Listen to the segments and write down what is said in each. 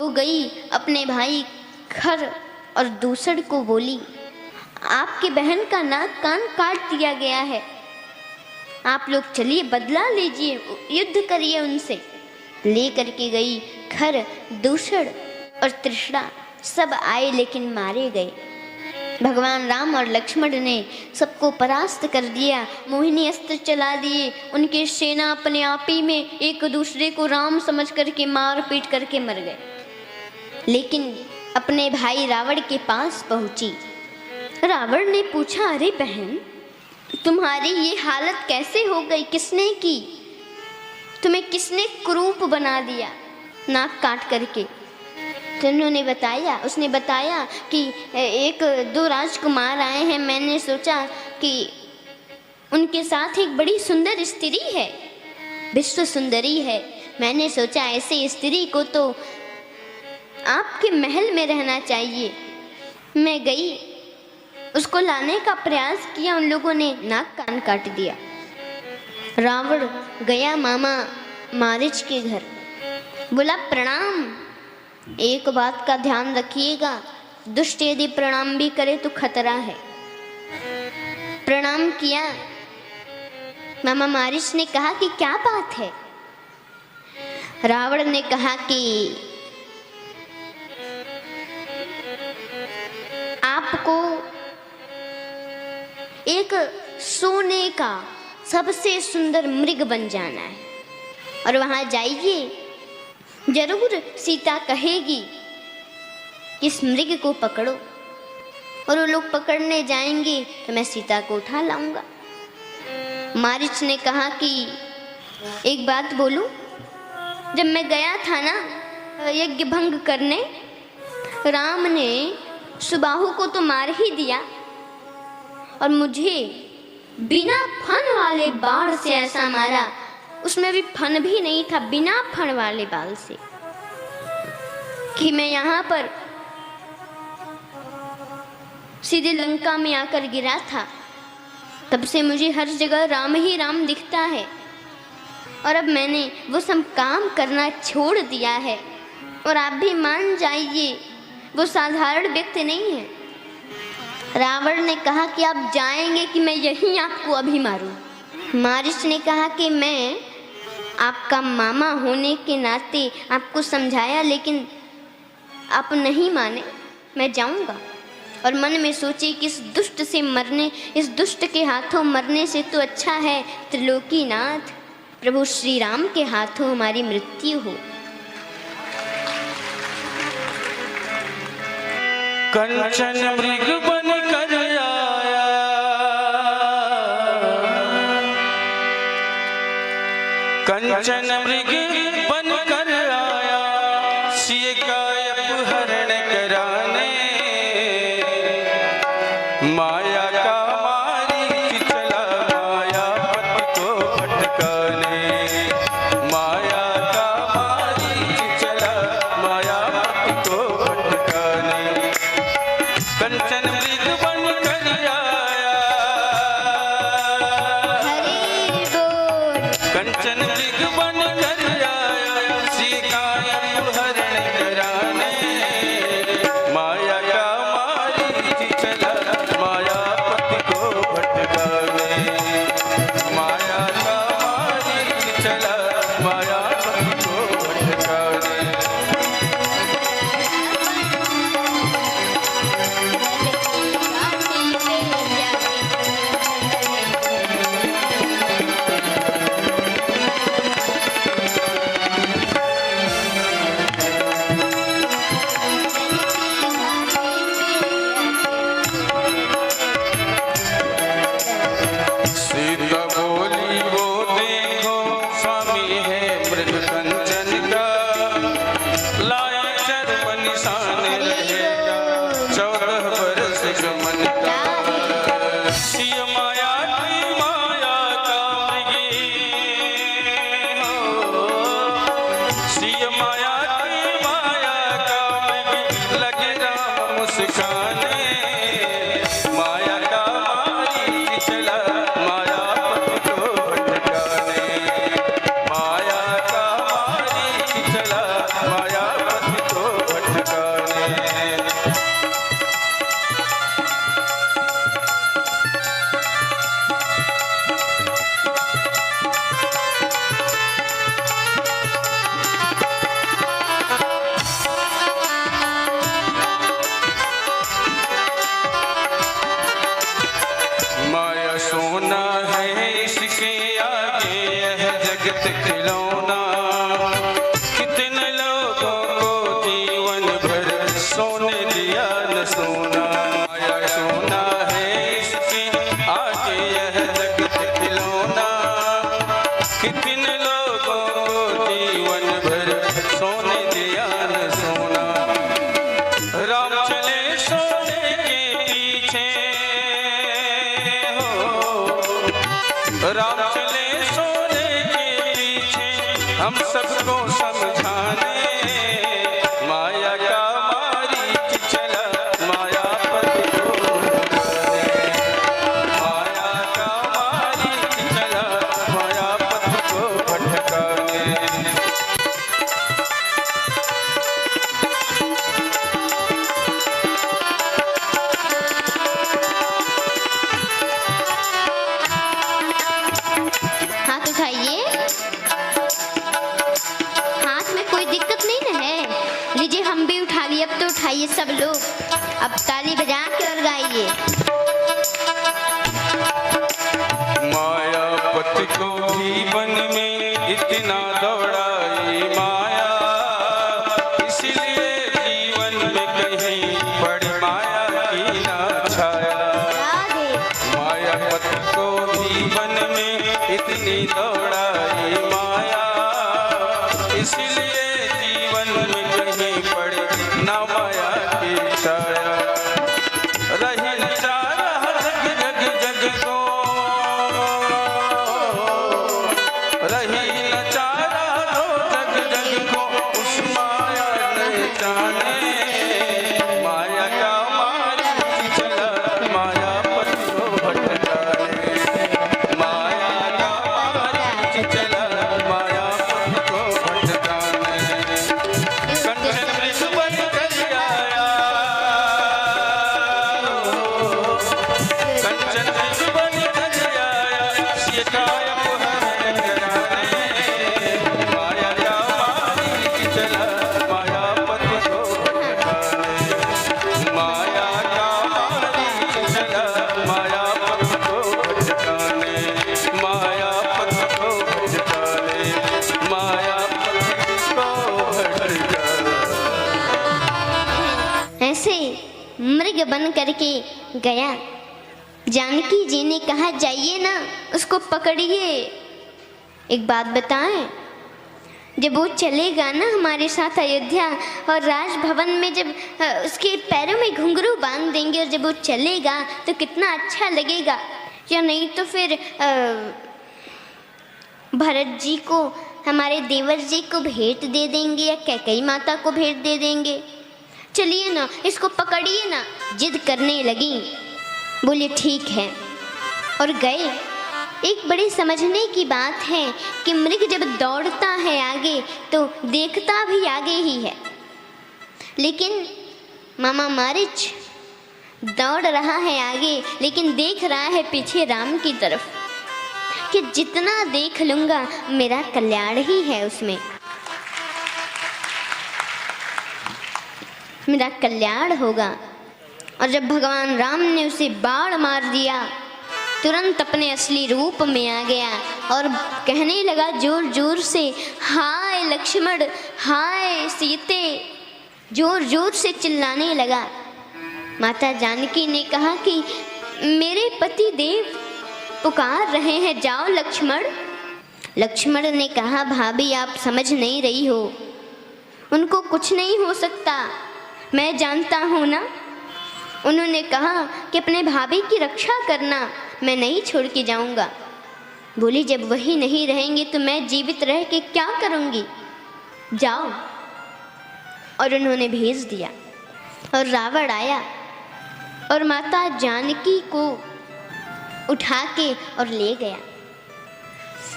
वो गई अपने भाई खर और दूसर को बोली, आपकी बहन का नाक कान काट दिया गया है, आप लोग चलिए बदला लीजिए, युद्ध करिए उनसे। ले करके गई खर, दूषण और तृष्णा सब आए लेकिन मारे गए। भगवान राम और लक्ष्मण ने सबको परास्त कर दिया, मोहिनी अस्त्र चला दिए, उनकी सेना अपने आप ही में एक दूसरे को राम समझ करके मार पीट करके मर गए। लेकिन अपने भाई रावण के पास पहुंची। रावण ने पूछा, अरे बहन तुम्हारी ये हालत कैसे हो गई, किसने की, तुम्हें किसने कुरूप बना दिया नाक काट करके। तो उसने बताया कि एक दो राजकुमार आए हैं, मैंने सोचा कि उनके साथ एक बड़ी सुंदर स्त्री है, विश्व सुंदरी है, मैंने सोचा ऐसे स्त्री को तो आपके महल में रहना चाहिए। मैं गई, उसको लाने का प्रयास किया, उन लोगों ने नाक कान काट दिया। रावण गया मामा मारीच के घर, बोला प्रणाम, एक बात का ध्यान रखिएगा, दुष्ट यदि प्रणाम भी करे तो खतरा है। प्रणाम किया। मामा मारीच ने कहा कि क्या बात है। रावण ने कहा कि आपको एक सोने का सबसे सुंदर मृग बन जाना है और वहां जाइए, जरूर सीता कहेगी कि इस मृग को पकड़ो, और वो लोग पकड़ने जाएंगे तो मैं सीता को उठा लाऊंगा। मारीच ने कहा कि एक बात बोलूं, जब मैं गया था ना यज्ञ भंग करने, राम ने सुबाहु को तो मार ही दिया और मुझे बिना फन वाले बाण से ऐसा मारा, उसमें भी फन भी नहीं था, बिना फन वाले बाल से, कि मैं यहाँ पर सीधे लंका में आकर गिरा था। तब से मुझे हर जगह राम ही राम दिखता है, और अब मैंने वो सब काम करना छोड़ दिया है, और आप भी मान जाइए वो साधारण व्यक्ति नहीं है। रावण ने कहा कि आप जाएंगे कि मैं यहीं आपको अभी मारूं। मारीच ने कहा कि मैं आपका मामा होने के नाते आपको समझाया, लेकिन आप नहीं माने, मैं जाऊंगा। और मन में सोचे कि इस दुष्ट से मरने, इस दुष्ट के हाथों मरने से तो अच्छा है त्रिलोकीनाथ प्रभु श्री राम के हाथों हमारी मृत्यु हो। कंचन मृग बन कर आया, कंचन मृग बन कर आया, सिय का अपहरण कराने, माया का मारीच चला मायापति को भटकाने, माया का मारीच चला मायापति को भटकाने। कंचन मृग बन कर आया, हरि बोल। कंचन मृग बन कर आया, सीता अपहरण करा हम सबको समझाने, माया का मारीच चला माया पथ को भटकाने, माया का मारीच चला माया पथ को भटकाने। हाथ उठाइए, हाथ में कोई दिक्कत नहीं ना है? लीजिए हम भी उठा लिए, अब तो उठाइए सब लोग, अब ताली बजा के और गाइए। माया पथ को जीवन में इतना दौड़ाई माया, इसलिए जीवन में कहीं पड़ माया की ना छाया। राधे। माया पथ को जीवन में इतनी दौड़ाई माया, इसलिए जीवन में कहीं पड़े ना माया की छाया। रही न चारा जग जग जग को, रही न चारा जग जग को, उस माया ने जाने, माया का मारीच चला माया पथ को भटकाने, माया का मारीच चला माया पथ को भटकाने। कंचन वृष बन कर आया, कंचन वृष बन कर आया, शिकाय अपहरण कराने, माया का मारीच चला माया पथ को भटकाने, माया का मारीच चला माया पथ को भटकाने, माया पथ को भटकाने, माया पथ को भटकाने। ऐसे मृग बन करके गया। जानकी जी ने कहा जाइए ना, उसको पकड़िए। एक बात बताएं, जब वो चलेगा ना हमारे साथ अयोध्या और राजभवन में, जब उसके पैरों में घुंघरू बांध देंगे और जब वो चलेगा तो कितना अच्छा लगेगा। या नहीं तो फिर भरत जी को, हमारे देवर जी को भेंट दे देंगे या कैकेयी माता को भेंट दे देंगे। चलिए ना, इसको पकड़िए ना। जिद करने लगी। बोले ठीक है, और गए। एक बड़े समझने की बात है कि मृग जब दौड़ता है आगे तो देखता भी आगे ही है, लेकिन मामा मारीच दौड़ रहा है आगे, लेकिन देख रहा है पीछे राम की तरफ कि जितना देख लूँगा मेरा कल्याण ही है, उसमें मेरा कल्याण होगा। और जब भगवान राम ने उसे बाण मार दिया, तुरंत अपने असली रूप में आ गया और कहने लगा जोर जोर से, हाय लक्ष्मण, हाय सीते, जोर जोर से चिल्लाने लगा। माता जानकी ने कहा कि मेरे पति देव पुकार रहे हैं, जाओ लक्ष्मण। लक्ष्मण ने कहा, भाभी आप समझ नहीं रही हो, उनको कुछ नहीं हो सकता, मैं जानता हूँ ना। उन्होंने कहा कि अपने भाभी की रक्षा करना, मैं नहीं छोड़ के जाऊँगा। बोली जब वही नहीं रहेंगे तो मैं जीवित रह के क्या करूँगी, जाओ। और उन्होंने भेज दिया और रावण आया और माता जानकी को उठा के और ले गया।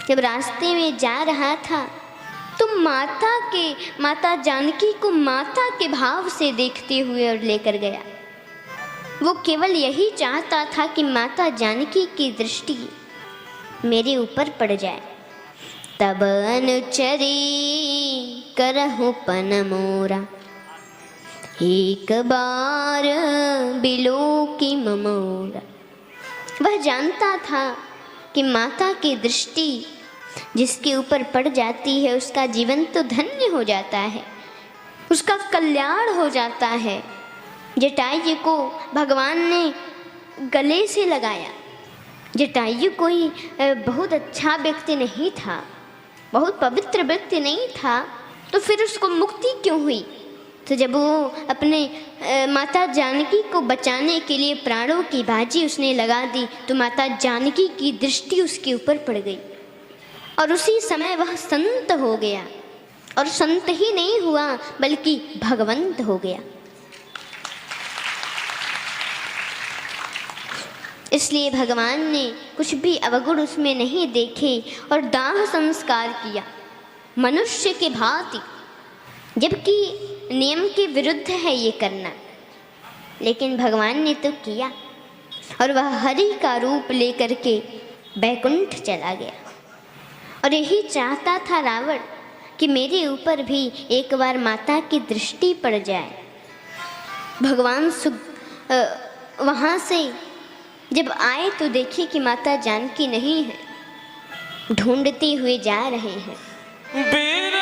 जब रास्ते में जा रहा था तो माता जानकी को माता के भाव से देखते हुए और लेकर गया। वो केवल यही चाहता था कि माता जानकी की दृष्टि मेरे ऊपर पड़ जाए। तब अनुचरी करहु पन मोरा, एक बार बिलो की ममोरा। वह जानता था कि माता की दृष्टि जिसके ऊपर पड़ जाती है उसका जीवन तो धन्य हो जाता है, उसका कल्याण हो जाता है। जटायु को भगवान ने गले से लगाया। जटायु कोई बहुत अच्छा व्यक्ति नहीं था, बहुत पवित्र व्यक्ति नहीं था, तो फिर उसको मुक्ति क्यों हुई? तो जब वो अपने माता जानकी को बचाने के लिए प्राणों की बाजी उसने लगा दी तो माता जानकी की दृष्टि उसके ऊपर पड़ गई। और उसी समय वह संत हो गया, और संत ही नहीं हुआ बल्कि भगवंत हो गया। इसलिए भगवान ने कुछ भी अवगुण उसमें नहीं देखे और दाह संस्कार किया मनुष्य के भांति, जबकि नियम के विरुद्ध है ये करना, लेकिन भगवान ने तो किया। और वह हरि का रूप लेकर के बैकुंठ चला गया। और यही चाहता था रावण कि मेरे ऊपर भी एक बार माता की दृष्टि पड़ जाए। भगवान वहाँ से जब आए तो देखे कि माता जानकी नहीं है, ढूंढते हुए जा रहे हैं। वीर